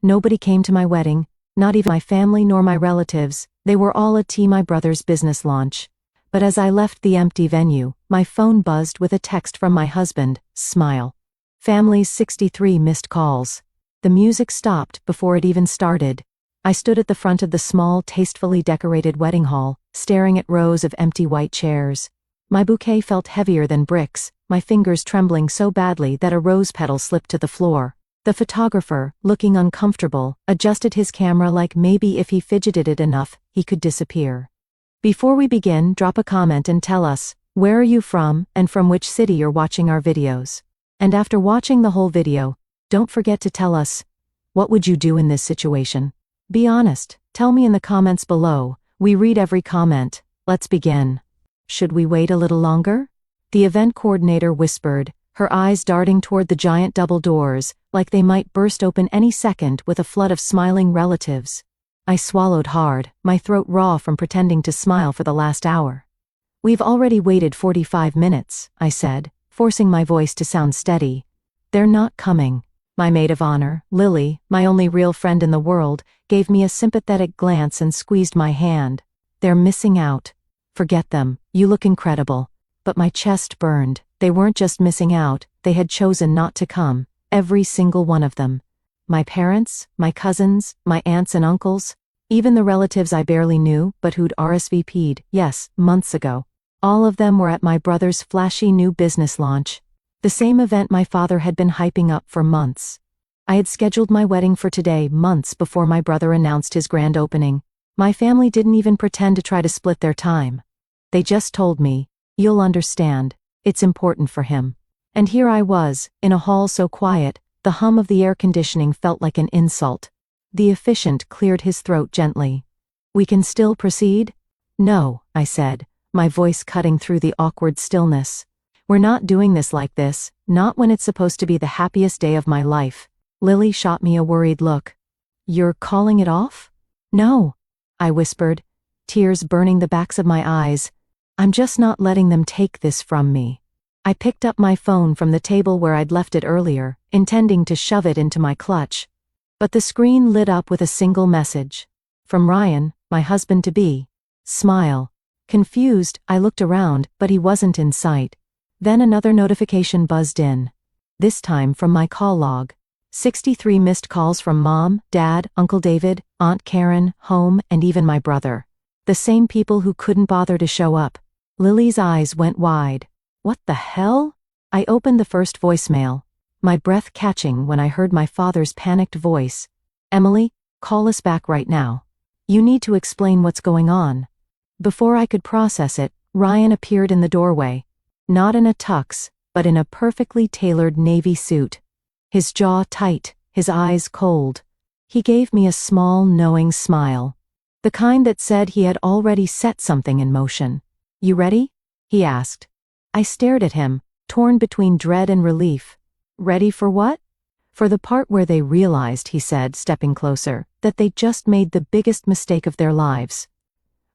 Nobody came to my wedding, not even my family nor my relatives. They were all at my brother's business launch. But as I left the empty venue, my phone buzzed with a text from my husband. Smile. Family's 63 missed calls. The music stopped before it even started. I stood at the front of the small, tastefully decorated wedding hall, staring at rows of empty white chairs. My bouquet felt heavier than bricks, my fingers trembling so badly that a rose petal slipped to the floor. The photographer, looking uncomfortable, adjusted his camera like maybe if he fidgeted it enough, he could disappear. Before we begin, drop a comment and tell us, where are you from and from which city you're watching our videos. And after watching the whole video, don't forget to tell us, what would you do in this situation? Be honest, tell me in the comments below. We read every comment. Let's begin. Should we wait a little longer? The event coordinator whispered, her eyes darting toward the giant double doors, like they might burst open any second with a flood of smiling relatives. I swallowed hard, my throat raw from pretending to smile for the last hour. We've already waited 45 minutes, I said, forcing my voice to sound steady. They're not coming. My maid of honor, Lily, my only real friend in the world, gave me a sympathetic glance and squeezed my hand. They're missing out. Forget them, you look incredible. But my chest burned. They weren't just missing out, they had chosen not to come, every single one of them. My parents, my cousins, my aunts and uncles, even the relatives I barely knew but who'd RSVP'd, yes, months ago. All of them were at my brother's flashy new business launch. The same event my father had been hyping up for months. I had scheduled my wedding for today months before my brother announced his grand opening. My family didn't even pretend to try to split their time. They just told me, you'll understand, it's important for him. And here I was, in a hall so quiet, the hum of the air conditioning felt like an insult. The officiant cleared his throat gently. We can still proceed? No, I said, my voice cutting through the awkward stillness. We're not doing this like this, not when it's supposed to be the happiest day of my life. Lily shot me a worried look. You're calling it off? No, I whispered, tears burning the backs of my eyes. I'm just not letting them take this from me. I picked up my phone from the table where I'd left it earlier, intending to shove it into my clutch. But the screen lit up with a single message. From Ryan, my husband-to-be. Smile. Confused, I looked around, but he wasn't in sight. Then another notification buzzed in. This time from my call log. 63 missed calls from Mom, Dad, Uncle David, Aunt Karen, home, and even my brother. The same people who couldn't bother to show up. Lily's eyes went wide. What the hell? I opened the first voicemail, my breath catching when I heard my father's panicked voice. Emily, call us back right now. You need to explain what's going on. Before I could process it, Ryan appeared in the doorway. Not in a tux, but in a perfectly tailored navy suit. His jaw tight, his eyes cold. He gave me a small, knowing smile. The kind that said he had already set something in motion. You ready? He asked. I stared at him, torn between dread and relief. Ready for what? For the part where they realized, he said, stepping closer, that they just made the biggest mistake of their lives.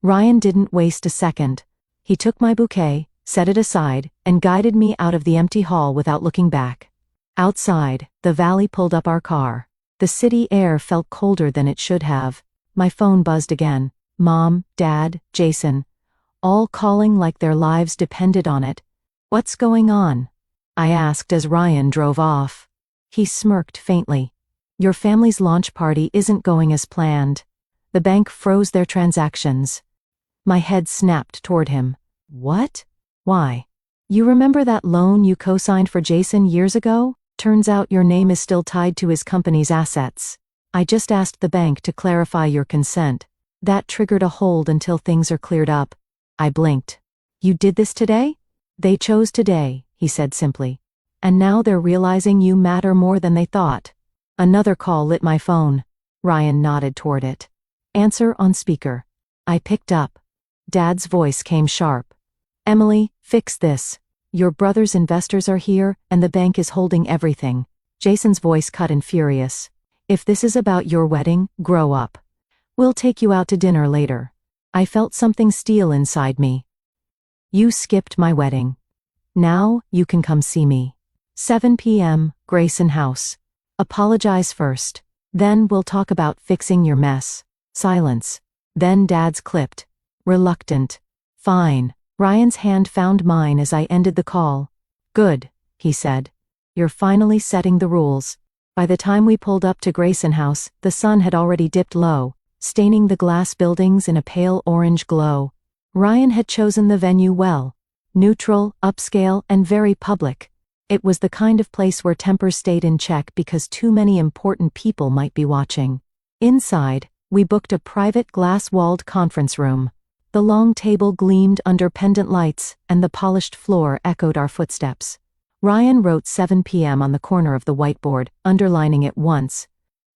Ryan didn't waste a second. He took my bouquet, set it aside, and guided me out of the empty hall without looking back. Outside, the valley pulled up our car. The city air felt colder than it should have. My phone buzzed again. Mom, Dad, Jason. All calling like their lives depended on it. What's going on? I asked as Ryan drove off. He smirked faintly. Your family's launch party isn't going as planned. The bank froze their transactions. My head snapped toward him. What? Why? You remember that loan you co-signed for Jason years ago? Turns out your name is still tied to his company's assets. I just asked the bank to clarify your consent. That triggered a hold until things are cleared up. I blinked. You did this today? They chose today, he said simply. And now they're realizing you matter more than they thought. Another call lit my phone. Ryan nodded toward it. Answer on speaker. I picked up. Dad's voice came sharp. Emily, fix this. Your brother's investors are here, and the bank is holding everything. Jason's voice cut and furious. If this is about your wedding, grow up. We'll take you out to dinner later. I felt something steal inside me. You skipped my wedding. Now, you can come see me. 7 p.m., Grayson House. Apologize first. Then we'll talk about fixing your mess. Silence. Then Dad's clipped. Reluctant. Fine. Ryan's hand found mine as I ended the call. Good, he said. You're finally setting the rules. By the time we pulled up to Grayson House, the sun had already dipped low, staining the glass buildings in a pale orange glow. Ryan had chosen the venue well. Neutral, upscale, and very public. It was the kind of place where tempers stayed in check because too many important people might be watching. Inside, we booked a private glass-walled conference room. The long table gleamed under pendant lights, and the polished floor echoed our footsteps. Ryan wrote 7 p.m. on the corner of the whiteboard, underlining it once.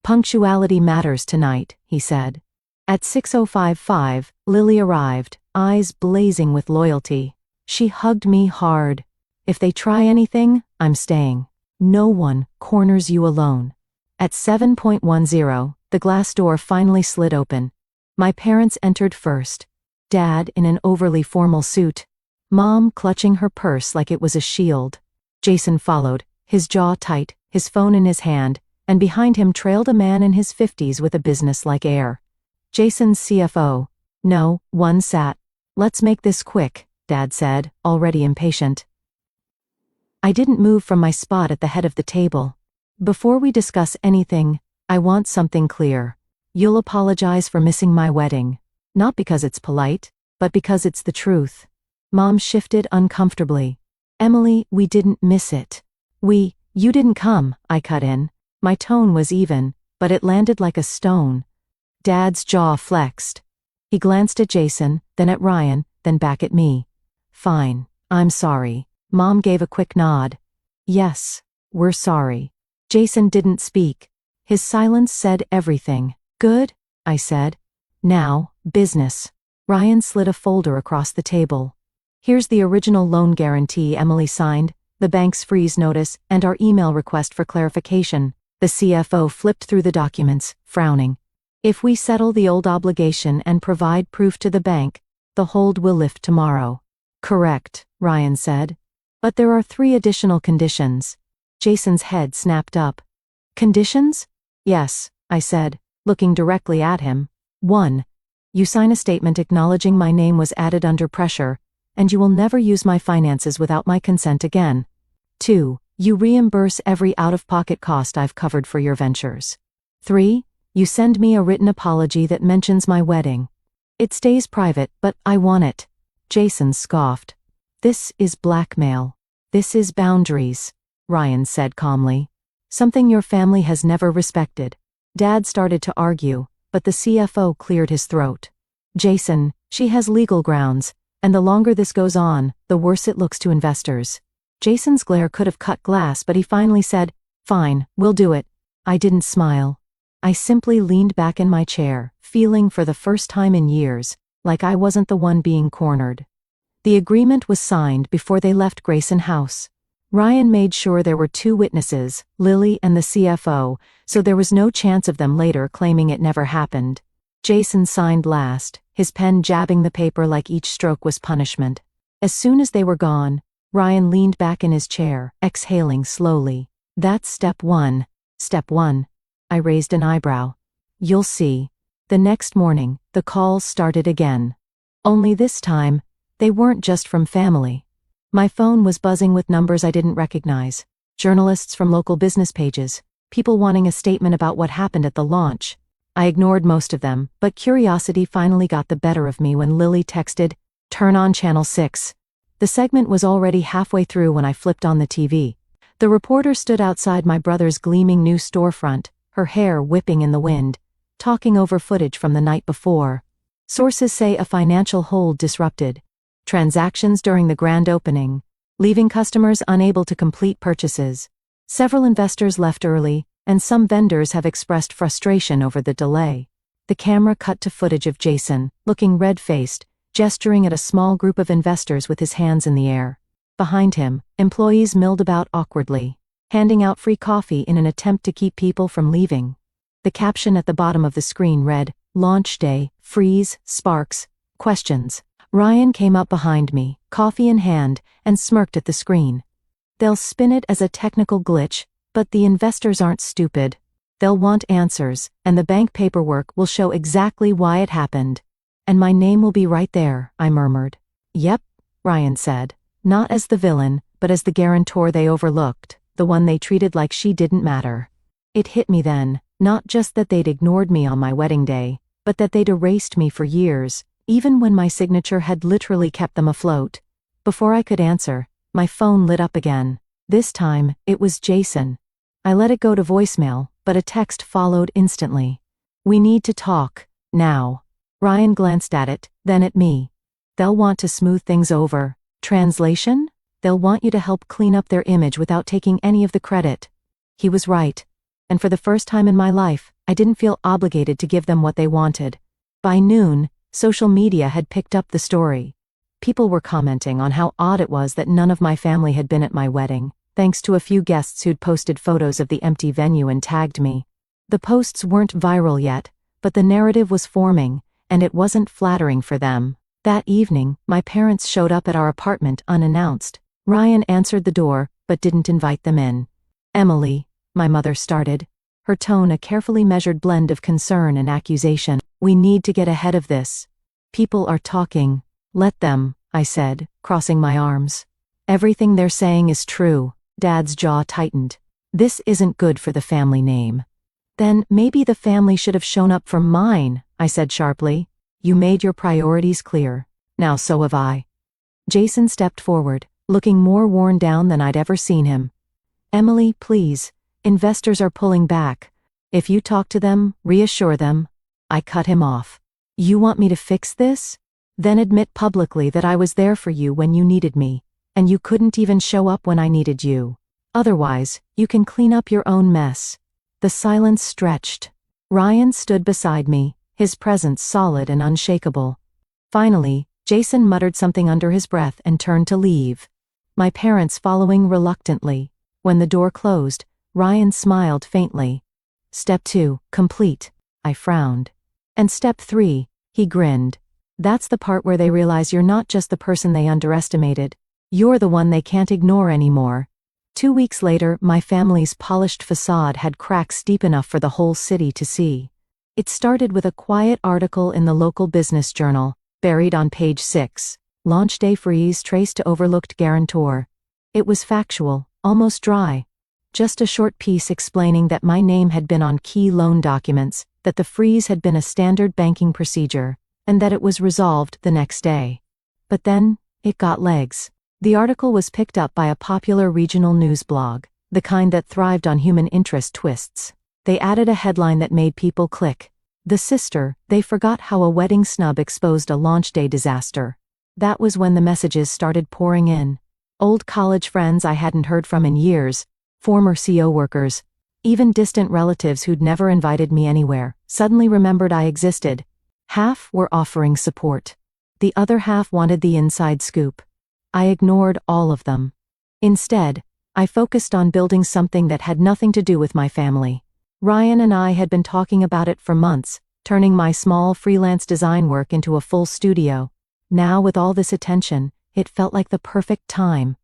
Punctuality matters tonight, he said. At 6:05, Lily arrived, eyes blazing with loyalty. She hugged me hard. If they try anything, I'm staying. No one corners you alone. At 7:10, the glass door finally slid open. My parents entered first. Dad in an overly formal suit. Mom clutching her purse like it was a shield. Jason followed, his jaw tight, his phone in his hand, and behind him trailed a man in his 50s with a business-like air. Jason's CFO. No, one sat. Let's make this quick, Dad said, already impatient. I didn't move from my spot at the head of the table. Before we discuss anything, I want something clear. You'll apologize for missing my wedding. Not because it's polite, but because it's the truth. Mom shifted uncomfortably. Emily, we didn't miss it. You didn't come, I cut in. My tone was even, but it landed like a stone. Dad's jaw flexed. He glanced at Jason, then at Ryan, then back at me. Fine, I'm sorry. Mom gave a quick nod. Yes, we're sorry. Jason didn't speak. His silence said everything. Good, I said. Now, business. Ryan slid a folder across the table. Here's the original loan guarantee Emily signed, the bank's freeze notice, and our email request for clarification. The CFO flipped through the documents, frowning. If we settle the old obligation and provide proof to the bank, the hold will lift tomorrow. Correct, Ryan said. But there are 3 additional conditions. Jason's head snapped up. Conditions? Yes, I said, looking directly at him. 1. You sign a statement acknowledging my name was added under pressure, and you will never use my finances without my consent again. 2. You reimburse every out-of-pocket cost I've covered for your ventures. 3. You send me a written apology that mentions my wedding. It stays private, but I want it. Jason scoffed. This is blackmail. This is boundaries, Ryan said calmly. Something your family has never respected. Dad started to argue, but the CFO cleared his throat. Jason, she has legal grounds, and the longer this goes on, the worse it looks to investors. Jason's glare could have cut glass, but he finally said, Fine, we'll do it. I didn't smile. I simply leaned back in my chair, feeling for the first time in years, like I wasn't the one being cornered. The agreement was signed before they left Grayson House. Ryan made sure there were 2 witnesses, Lily and the CFO, so there was no chance of them later claiming it never happened. Jason signed last, his pen jabbing the paper like each stroke was punishment. As soon as they were gone, Ryan leaned back in his chair, exhaling slowly. That's step 1. Step 1. I raised an eyebrow. You'll see. The next morning, the calls started again. Only this time, they weren't just from family. My phone was buzzing with numbers I didn't recognize. Journalists from local business pages, people wanting a statement about what happened at the launch. I ignored most of them, but curiosity finally got the better of me when Lily texted, Turn on channel 6. The segment was already halfway through when I flipped on the TV. The reporter stood outside my brother's gleaming new storefront, her hair whipping in the wind, talking over footage from the night before. Sources say a financial hold disrupted transactions during the grand opening, leaving customers unable to complete purchases. Several investors left early, and some vendors have expressed frustration over the delay. The camera cut to footage of Jason, looking red-faced, gesturing at a small group of investors with his hands in the air. Behind him, employees milled about awkwardly, handing out free coffee in an attempt to keep people from leaving. The caption at the bottom of the screen read, Launch Day, Freeze, Sparks, Questions. Ryan came up behind me, coffee in hand, and smirked at the screen. They'll spin it as a technical glitch, but the investors aren't stupid. They'll want answers, and the bank paperwork will show exactly why it happened. And my name will be right there, I murmured. Yep, Ryan said. Not as the villain, but as the guarantor they overlooked, the one they treated like she didn't matter. It hit me then, not just that they'd ignored me on my wedding day, but that they'd erased me for years, even when my signature had literally kept them afloat. Before I could answer, my phone lit up again. This time, it was Jason. I let it go to voicemail, but a text followed instantly. We need to talk, now. Ryan glanced at it, then at me. They'll want to smooth things over. Translation? They'll want you to help clean up their image without taking any of the credit. He was right. And for the first time in my life, I didn't feel obligated to give them what they wanted. By noon, social media had picked up the story. People were commenting on how odd it was that none of my family had been at my wedding, thanks to a few guests who'd posted photos of the empty venue and tagged me. The posts weren't viral yet, but the narrative was forming, and it wasn't flattering for them. That evening, my parents showed up at our apartment unannounced. Ryan answered the door, but didn't invite them in. Emily, my mother started, her tone a carefully measured blend of concern and accusation. We need to get ahead of this. People are talking. Let them, I said, crossing my arms. Everything they're saying is true. Dad's jaw tightened. This isn't good for the family name. Then maybe the family should have shown up for mine, I said sharply. You made your priorities clear. Now so have I. Jason stepped forward, looking more worn down than I'd ever seen him. Emily, please. Investors are pulling back. If you talk to them, reassure them. I cut him off. You want me to fix this? Then admit publicly that I was there for you when you needed me, and you couldn't even show up when I needed you. Otherwise, you can clean up your own mess. The silence stretched. Ryan stood beside me, his presence solid and unshakable. Finally, Jason muttered something under his breath and turned to leave. My parents following reluctantly. When the door closed, Ryan smiled faintly. Step 2, complete. I frowned. And step 3, he grinned. That's the part where they realize you're not just the person they underestimated. You're the one they can't ignore anymore. 2 weeks later, my family's polished facade had cracks deep enough for the whole city to see. It started with a quiet article in the local business journal, buried on page 6. Launch day freeze traced to overlooked guarantor. It was factual, almost dry. Just a short piece explaining that my name had been on key loan documents, that the freeze had been a standard banking procedure, and that it was resolved the next day. But then, it got legs. The article was picked up by a popular regional news blog, the kind that thrived on human interest twists. They added a headline that made people click. The sister, they forgot how a wedding snub exposed a launch day disaster. That was when the messages started pouring in. Old college friends I hadn't heard from in years, former CO workers, even distant relatives who'd never invited me anywhere, suddenly remembered I existed. Half were offering support. The other half wanted the inside scoop. I ignored all of them. Instead, I focused on building something that had nothing to do with my family. Ryan and I had been talking about it for months, turning my small freelance design work into a full studio. Now with all this attention, it felt like the perfect time.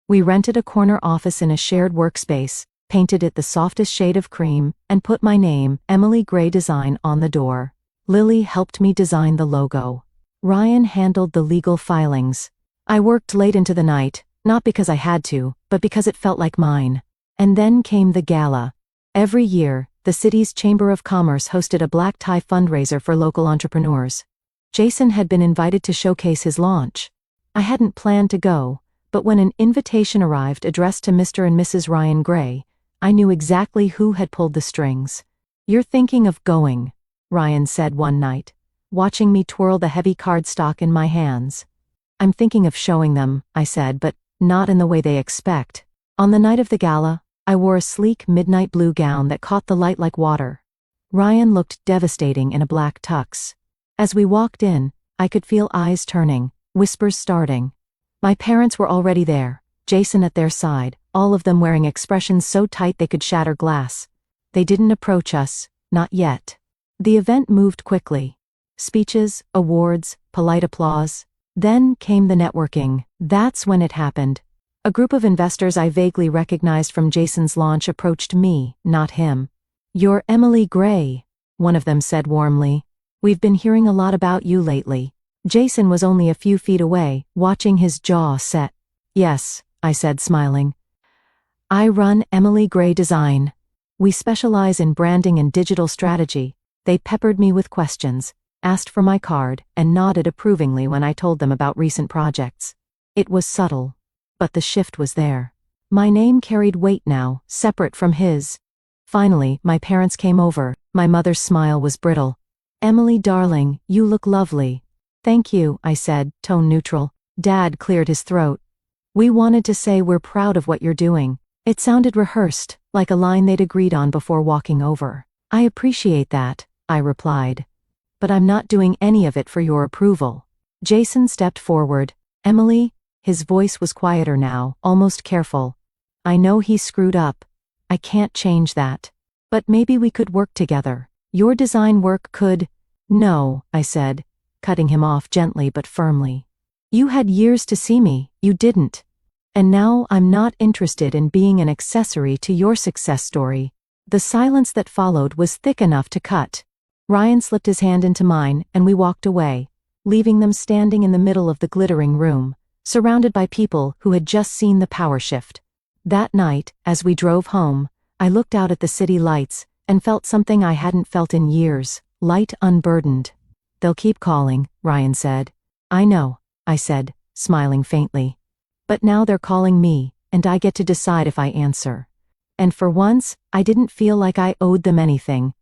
We rented a corner office in a shared workspace, painted it the softest shade of cream, and put my name, Emily Gray Design, on the door. Lily helped me design the logo. Ryan handled the legal filings. I worked late into the night, not because I had to, but because it felt like mine. And then came the gala. Every year, the city's Chamber of Commerce hosted a black tie fundraiser for local entrepreneurs. Jason had been invited to showcase his launch. I hadn't planned to go, but when an invitation arrived addressed to Mr. and Mrs. Ryan Gray, I knew exactly who had pulled the strings. You're thinking of going, Ryan said one night, watching me twirl the heavy cardstock in my hands. I'm thinking of showing them, I said, but not in the way they expect. On the night of the gala, I wore a sleek midnight blue gown that caught the light like water. Ryan looked devastating in a black tux. As we walked in, I could feel eyes turning, whispers starting. My parents were already there, Jason at their side, all of them wearing expressions so tight they could shatter glass. They didn't approach us, not yet. The event moved quickly. Speeches, awards, polite applause. Then came the networking. That's when it happened. A group of investors I vaguely recognized from Jason's launch approached me, not him. "You're Emily Gray," one of them said warmly. "We've been hearing a lot about you lately." Jason was only a few feet away, watching his jaw set. "Yes," I said, smiling. "I run Emily Gray Design. We specialize in branding and digital strategy." They peppered me with questions, asked for my card, and nodded approvingly when I told them about recent projects. It was subtle, but the shift was there. My name carried weight now, separate from his. Finally, my parents came over. My mother's smile was brittle. "Emily, darling, you look lovely." "Thank you," I said, tone neutral. Dad cleared his throat. "We wanted to say we're proud of what you're doing." It sounded rehearsed, like a line they'd agreed on before walking over. "I appreciate that," I replied. "But I'm not doing any of it for your approval." Jason stepped forward. "Emily," his voice was quieter now, almost careful. "I know he screwed up. I can't change that. But maybe we could work together. Your design work could—" "No," I said, cutting him off gently but firmly. "You had years to see me, you didn't. And now I'm not interested in being an accessory to your success story." The silence that followed was thick enough to cut. Ryan slipped his hand into mine, and we walked away, leaving them standing in the middle of the glittering room, surrounded by people who had just seen the power shift. That night, as we drove home, I looked out at the city lights and felt something I hadn't felt in years, light unburdened. "They'll keep calling," Ryan said. "I know," I said, smiling faintly. "But now they're calling me, and I get to decide if I answer." And for once, I didn't feel like I owed them anything,